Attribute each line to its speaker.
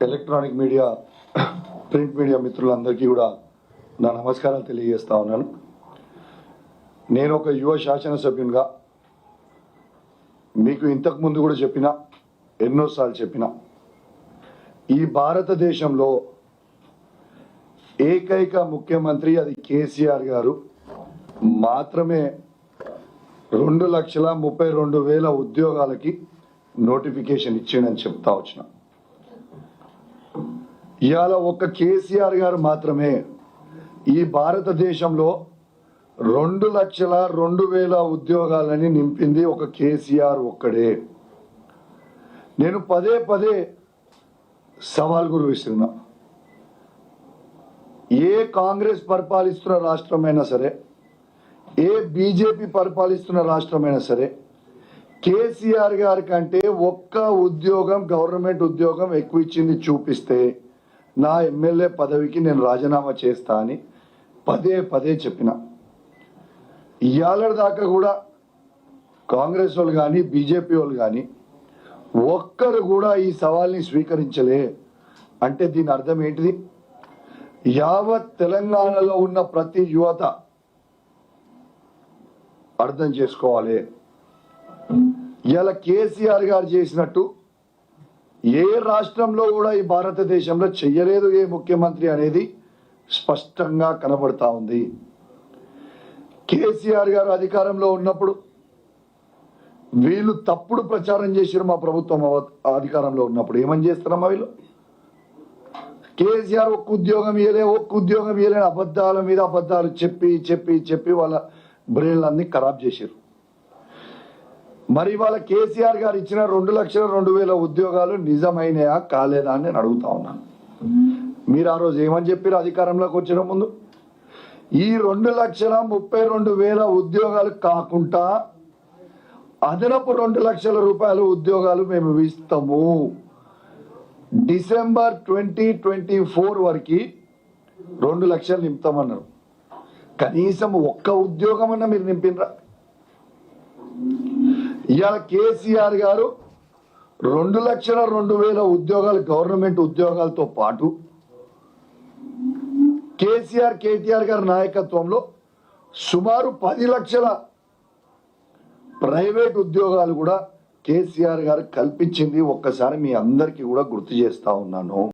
Speaker 1: Electronic media print media మిత్రులందరికీ కూడా నా నమస్కారాలు తెలియజేస్తా ఉన్నాను. నేను ఒక యువ శాసనసభ్యునిగా మీకు ఇంతకు ముందు కూడా చెప్పిన, ఎన్నోసార్లు చెప్పిన, ఈ భారతదేశంలో ఏకైక ముఖ్యమంత్రి అది కేసీఆర్ గారు మాత్రమే 2,32,000 ఉద్యోగాలకి నోటిఫికేషన్ ఇచ్చిండని చెప్తా వచ్చిన. ఇవాళ ఒక్క కేసీఆర్ గారు మాత్రమే ఈ భారతదేశంలో 2,02,000 ఉద్యోగాలని నింపింది ఒక కేసీఆర్ ఒక్కడే. నేను పదే పదే సవాల్ గురు విసిరినా, ఏ కాంగ్రెస్ పరిపాలిస్తున్న రాష్ట్రమైనా సరే, ఏ బీజేపీ పరిపాలిస్తున్న రాష్ట్రమైనా సరే, కేసీఆర్ గారి కంటే ఒక్క ఉద్యోగం, గవర్నమెంట్ ఉద్యోగం ఎక్కువ ఇచ్చింది చూపిస్తే నా ఎమ్మెల్యే పదవికి నేను రాజీనామా చేస్తా అని పదే పదే చెప్పిన. ఇవాళ దాకా కూడా కాంగ్రెస్ వాళ్ళు కానీ బీజేపీ వాళ్ళు కానీ ఒక్కరు కూడా ఈ సవాల్ని స్వీకరించలే. అంటే దీని అర్థం ఏంటిది? యావత్ తెలంగాణలో ఉన్న ప్రతి యువత అర్థం చేసుకోవాలి, ఇలా కేసీఆర్ గారు చేసినట్టు ఏ రాష్ట్రంలో కూడా ఈ భారతదేశంలో చెయ్యలేదు ఏ ముఖ్యమంత్రి అనేది స్పష్టంగా కనబడతా ఉంది. కేసీఆర్ గారు అధికారంలో ఉన్నప్పుడు వీళ్ళు తప్పుడు ప్రచారం చేశారు. మా ప్రభుత్వం అధికారంలో ఉన్నప్పుడు ఏమని చేస్తున్నామా వీళ్ళు? కేసీఆర్ ఒక్క ఉద్యోగం ఇవ్వలేని అబద్ధాల మీద అబద్ధాలు చెప్పి చెప్పి చెప్పి వాళ్ళ బ్రెయిన్లన్నీ ఖరాబ్ చేశారు. మరి వాళ్ళ కేసీఆర్ గారు ఇచ్చిన 2,02,000 ఉద్యోగాలు నిజమైనయా కాలేదా అని నేను అడుగుతా ఉన్నాను. మీరు ఆ రోజు ఏమని చెప్పారు అధికారంలోకి వచ్చిన ముందు? ఈ 2,32,000 ఉద్యోగాలు కాకుండా అదనపు 2 లక్షల రూపాయల ఉద్యోగాలు మేము ఇస్తాము, డిసెంబర్ 2024 వరకు 2 లక్షలు నింపుతామన్నారు. కనీసం ఒక్క ఉద్యోగం అన్నా మీరు నింపినరా? ఇవాళ కేసీఆర్ గారు 2,02,000 ఉద్యోగాలు, గవర్నమెంట్ ఉద్యోగాలతో పాటు కేటీఆర్ గారి నాయకత్వంలో సుమారు 10 లక్షల ప్రైవేట్ ఉద్యోగాలు కూడా కేసీఆర్ గారు కల్పించింది ఒక్కసారి మీ అందరికీ కూడా గుర్తు చేస్తా ఉన్నాను.